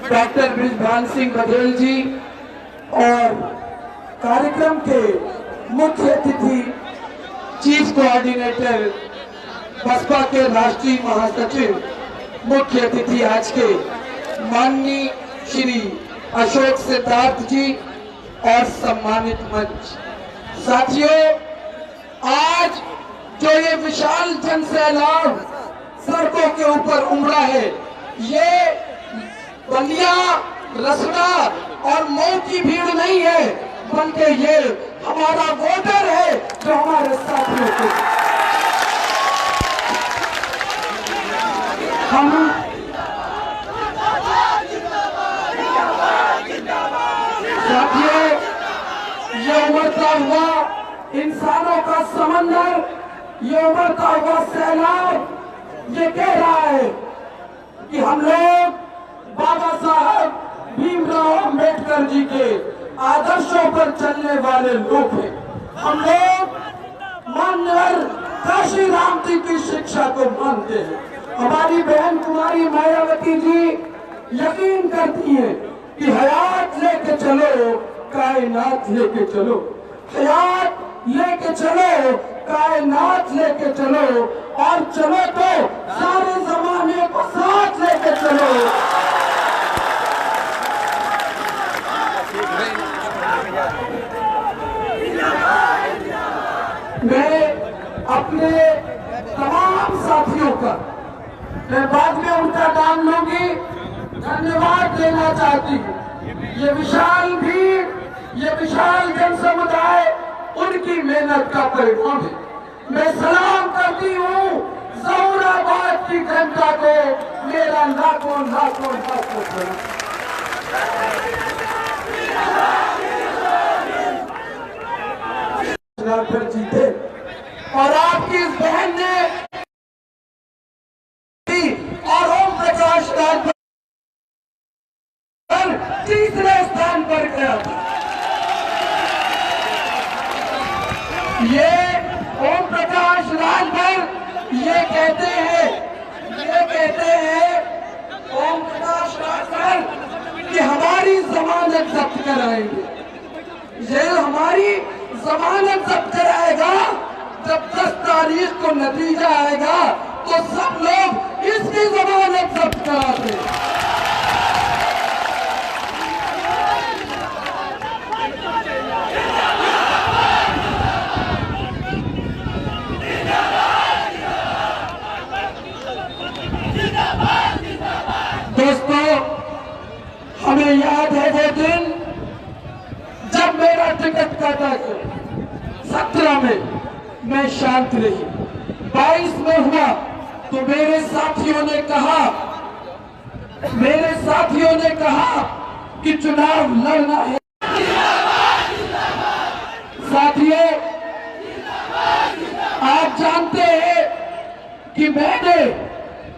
Doctor Brijbhan Singh Baghel ji और कार्यक्रम के मुख्य अतिथि चीफ कोऑर्डिनेटर बसपा के राष्ट्रीय महासचिव मुख्य अतिथि आज के माननीय श्री अशोक सिद्धार्थ जी और सम्मानित मंच साथियों, आज जो ये विशाल जन सैलाब सड़कों के ऊपर उमड़ा है, ये बलिया, रसड़ा और मऊ की भीड़ नहीं है, बल्कि ये हमारा वोटर है जो हमारे साथियों को हम साथियों, ये उमड़ता हुआ इंसानों का समंदर, ये उमड़ता हुआ सैलाब ये कह रहा है कि हम लोग बाबा साहब भीमराव अंबेडकर जी के आदर्शों पर चलने वाले लोग हैं। हम लोग माननीय काशी राम जी की शिक्षा को मानते हैं। हमारी बहन कुमारी मायावती जी यकीन करती है कि हयात लेके चलो, कायनात लेके चलो, हयात लेके चलो, कायनात लेके चलो, और चलो तो सारे जमाने को साथ लेके चलो। मैं अपने तमाम साथियों का, मैं बाद में उनका नाम लूंगी, धन्यवाद देना चाहती हूँ। ये विशाल भीड़, ये विशाल जन समुदाय उनकी मेहनत का परिणाम है। मैं सलाम करती हूँ जहूराबाद की जनता को, मेरा लाखों लाखों लाखों सलाम। पर जीते और आपकी इस बहन ने और ओम प्रकाश राज पर तीसरे स्थान पर गया था। ये ओम प्रकाश राजभर ये कहते हैं ओम प्रकाश राजभर कि हमारी जमानत जब्त कराएंगे। ये हमारी जमानत जब्त कराएगा। जब 10 तारीख को नतीजा आएगा तो सब लोग इसकी जमानत जब्त कराते हैं। दोस्तों, हमें याद है वो दिन जब मेरा टिकट काटा गया। 17 में मैं शांत रही, 22 में हुआ तो मेरे साथियों ने कहा कि चुनाव लड़ना है। साथियों, आप जानते हैं कि मैंने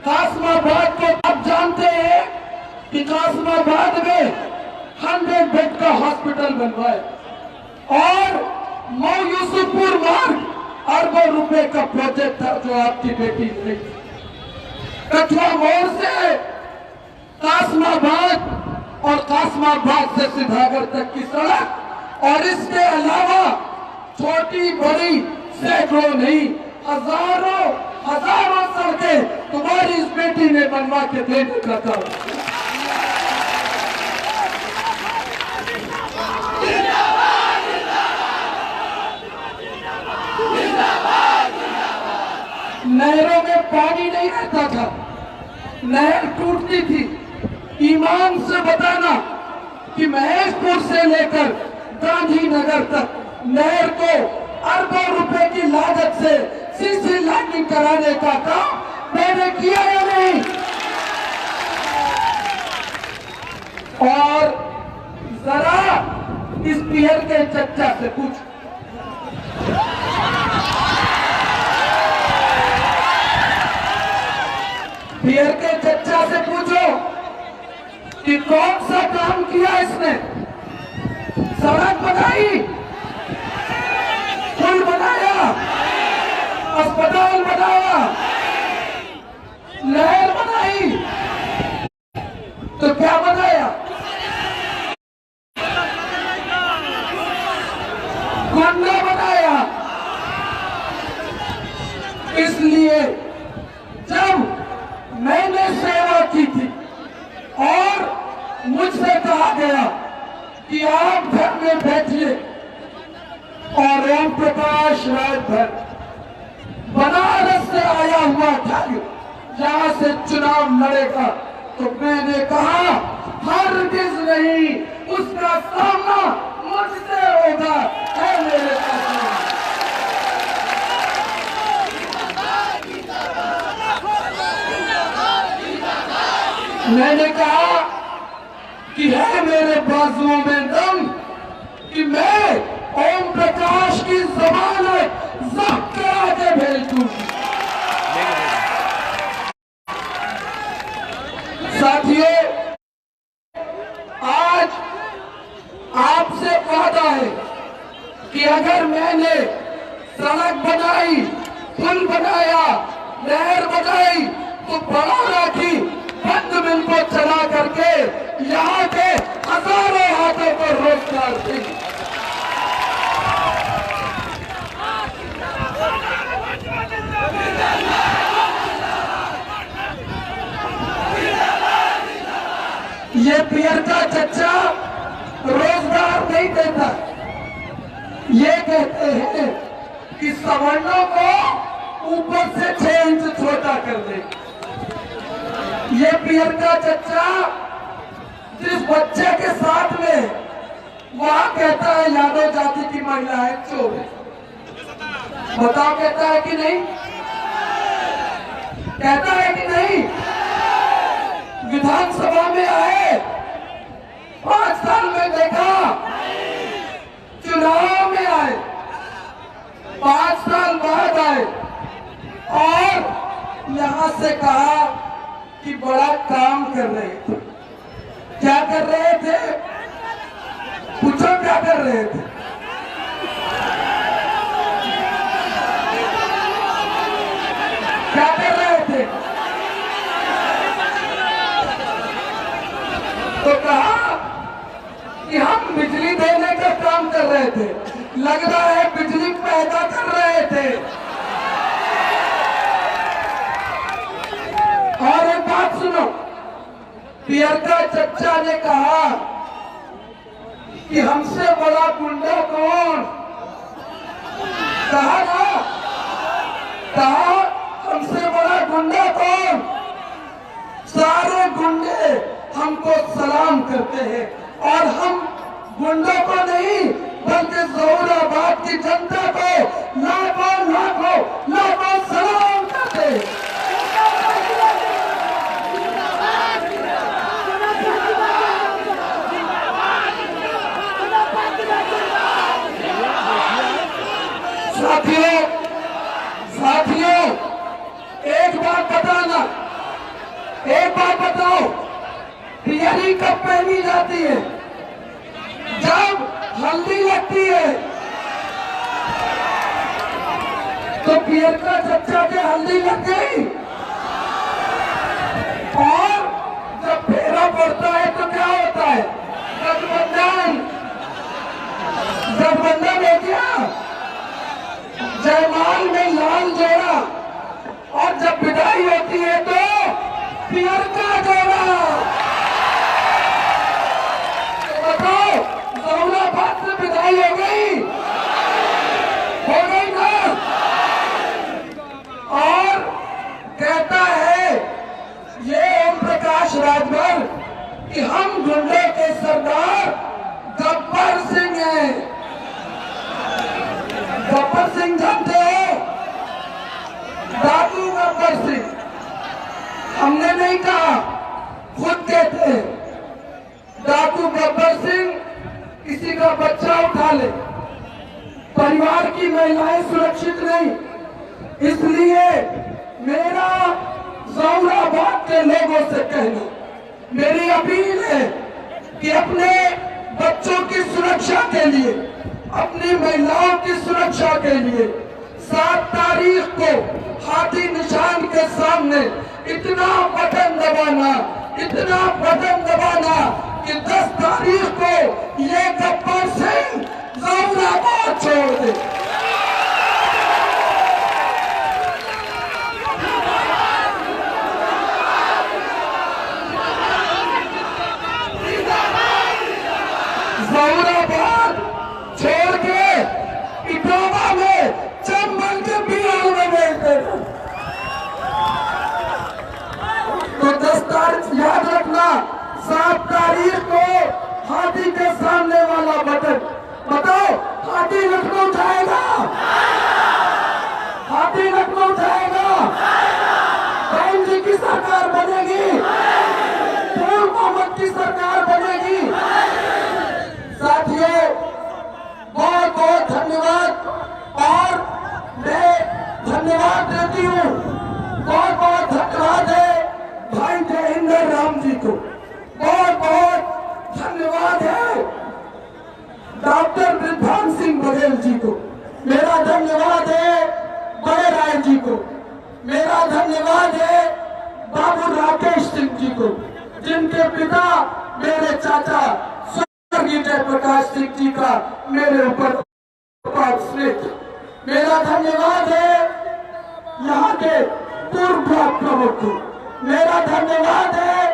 कासमाबाद को, आप जानते हैं कि कासमाबाद में 100 बेड का हॉस्पिटल बनवाया और मऊ यूसुफपुर मार्ग अरबों रुपए का प्रोजेक्ट था जो आपकी बेटी ने। कठुआ मोड़ से कासमाबाद और कासमाबाद से सिद्धागर तक की सड़क और इसके अलावा छोटी बड़ी सैकड़ों नहीं हजारों सड़कें तुम्हारी इस बेटी ने बनवा के देने का था। नहरों में पानी नहीं रहता था, नहर टूटती थी। ईमान से बताना कि महेशपुर से लेकर गांधीनगर तक नहर को अरबों रुपए की लागत से सीसी लाइनिंग कराने का काम मैंने किया या नहीं? और जरा इस पियर के चच्चा से पूछ, पियर के चच्चा से पूछो कि कौन सा काम किया इसने। सड़क बनाई, पुल बनाया, अस्पताल बनाया, नहर बनाई, तो क्या बनाया? गुंडा बनाया। इसलिए जब मैंने सेवा की थी और मुझसे कहा गया कि आप घर में बैठिए और ओम प्रकाश राजभर बनारस से आया हुआ ठाकुर यहां से चुनाव लड़ेगा, तो मैंने कहा हरगिज नहीं, उसका सामना मुझसे होगा। है मेरे साथ। मैंने कहा कि है मेरे बाजुओं में दम कि मैं ओम प्रकाश की जमानत जब्त करा के भेज दूं। साथियों, आज आपसे वादा है कि अगर मैंने सड़क बनाई, पुल बनाया, नहर बनाई, तो बड़ा राखी बंद मिल को चला करके यहाँ के हजारों हाथों को रोजगार दी। ये पियर का चच्चा रोजगार नहीं देता। ये कहते हैं कि सवर्णों को ऊपर से 6 इंच छोटा कर दे। ये पियर का चच्चा जिस बच्चे के साथ में वहां कहता है यादव जाति की महिलाएं चोर है। बताओ कहता है कि नहीं? कहता है कि नहीं? विधानसभा में आए, 5 साल में देखा, चुनाव में आए, 5 साल बाद आए और यहां से कहा कि बड़ा काम कर रहे थे। क्या कर रहे थे? पूछो क्या कर रहे थे? क्या कर रहे थे? तो कहा कि हम बिजली देने का काम कर रहे थे। लग रहा है बिजली पैदा कर रहे थे। और एक बात सुनो, पियर का चच्चा ने कहा कि हमसे बड़ा गुंडा कौन? कहा ना, कहा हमसे बड़ा गुंडा कौन? सारे गुंडे हमको सलाम करते हैं और हम गुंडों को नहीं बल्कि जहूराबाद की जनता को लाखों लाखों लाखों सलाम करते हैं। साथियों, साथियों, एक बात बताना, एक बात बताओ, पियरी कब पहनी जाती है? जब हल्दी लगती है। तो पियर का चच्चा के हल्दी लग गई और जब फेरा पड़ता है तो क्या होता है? गठबंधन, गठबंधन हो गया। जयमाल में लाल जोड़ा और जब विदाई होती है तो पियर का जोड़ा। तो बताओ, जहूराबाद से विदाई हो गई ना? और कहता है ये ओम प्रकाश राजभर कि हम गुंडे के सरदार गब्बर सिंह हैं। गब्बर सिंह जानते हो? डाकू गब्बर सिंह। हमने नहीं कहा, खुद कहते हैं डाकू गब्बर सिंह किसी का बच्चा उठा ले, परिवार की महिलाएं सुरक्षित नहीं। इसलिए मेरा जहूराबाद के लोगों से कहना, मेरी अपील है कि अपने बच्चों की सुरक्षा के लिए, अपनी महिलाओं की सुरक्षा के लिए 7 तारीख को हाथी निशान के सामने इतना बटन दबाना इतना बटन दबाना कि 10 तारीख को ये गब्बर सिंह जौहराबाद छोड़ दे। जौहराबाद छोड़ के इटावा में चंबल के बिहार में भेज देना। तो 10 तारीख याद रखना, 7 तारीख को हाथी के सामने वाला बटन। बताओ, हाथी लखनऊ जाएगा? हाथी लखनऊ जाएगा? बहन जी की सरकार बनेगी? फूल मोहम्मद की सरकार बनेगी? साथियों, बहुत बहुत धन्यवाद। और मैं धन्यवाद देती हूँ, बहुत बहुत धन्यवाद है भाई जयहिंदर राम जी को, बहुत बहुत धन्यवाद है डॉक्टर विद्वान सिंह बघेल जी को, मेरा धन्यवाद है बड़े राय जी को, मेरा धन्यवाद है बाबू राकेश सिंह जी को, जिनके पिता मेरे चाचा स्वर्गीय जयप्रकाश सिंह जी का मेरे ऊपर स्मृत। मेरा धन्यवाद है यहाँ के पूर्व ब्लॉक प्रमुख को, मेरा धन्यवाद है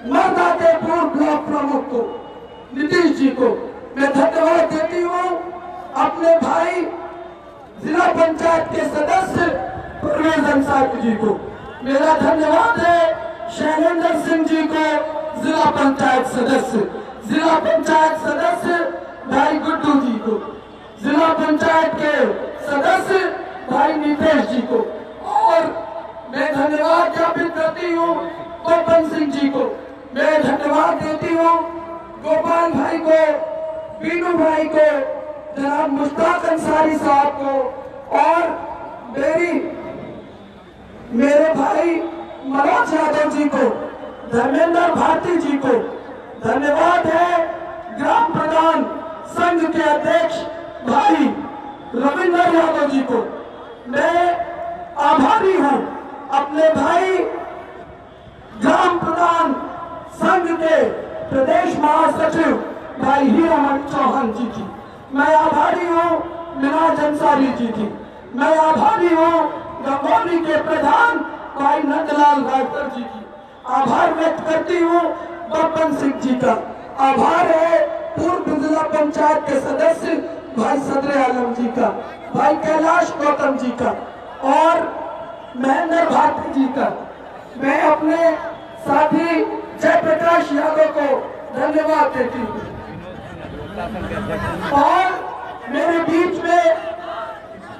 मरदा के पूर्व ब्लॉक प्रमुख को नीतीश जी को। मैं धन्यवाद देती हूँ अपने भाई जिला पंचायत के सदस्य परवेज अंसारी जी को। मेरा धन्यवाद है शैलेंद्र सिंह जी को, जिला पंचायत सदस्य, जिला पंचायत सदस्य भाई गुड्डू जी को, जिला पंचायत के सदस्य भाई नितेश जी को। और मैं धन्यवाद ज्ञापित करती हूँ गोपन सिंह जी को, मैं धन्यवाद देती हूँ गोपाल भाई को, बीनू भाई को, जनाब मुश्ताक अंसारी साहब को, और मेरे भाई मनोज यादव जी को, धर्मेंद्र भारती जी को। धन्यवाद है ग्राम प्रधान संघ के अध्यक्ष भाई रविंद्र यादव जी को। मैं आभारी हूँ अपने भाई ग्राम प्रधान संघ के प्रदेश महासचिव भाई हीरामण चौहान जी की। मैं आभारी हूँ मिनाज अंसारी जी की। मैं आभारी हूँ गंगौली के प्रधान भाई नंदलाल राठौर जी की। आभार व्यक्त करती हूँ बब्बन सिंह जी का। आभार है पूर्व जिला पंचायत के सदस्य भाई सदर आलम जी का, भाई कैलाश गौतम जी का, और महेंद्र भारती जी का। मैं अपने साथी जयप्रकाश यादव को धन्यवाद देती हूँ। और मेरे बीच में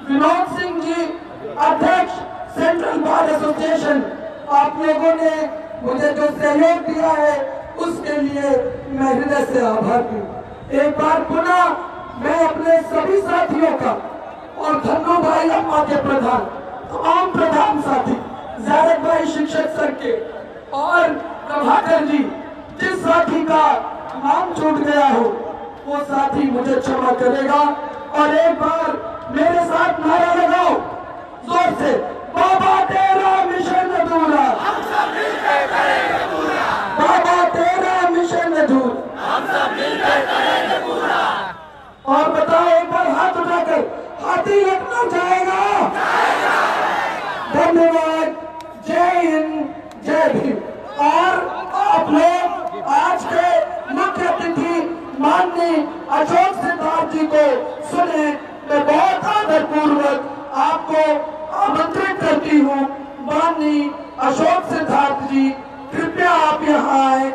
विनोद सिंह जी, अध्यक्ष सेंट्रल बार एसोसिएशन, आप लोगों ने मुझे जो सहयोग दिया है उसके लिए मैं हृदय से आभारी हूँ। एक बार पुनः मैं अपने सभी साथियों का और धन्नो भाई अम्मा के प्रधान, तमाम प्रधान साथी, जायद भाई शिक्षक संघ के, और प्रभाकर जी, जिस साथी का नाम छूट गया हो वो साथी मुझे क्षमा करेगा। और एक बार मेरे साथ नारा लगाओ जोर से, बाबा तेरा मिशन अधूरा, हम सब मिलकर करेंगे पूरा। बाबा तेरा मिशन अधूरा, हम सब मिलकर करेंगे पूरा। और बताओ एक बार हाथ उठाकर, हाथी लखनऊ जाएगा? धन्यवाद, जय हिंद, जय भीम। और आप लोग आज के मुख्य अतिथि माननीय अशोक सिद्धार्थ जी को सुने। मैं बहुत आदर पूर्वक आपको आमंत्रित करती हूँ। माननीय अशोक सिद्धार्थ जी, कृपया आप यहाँ आए।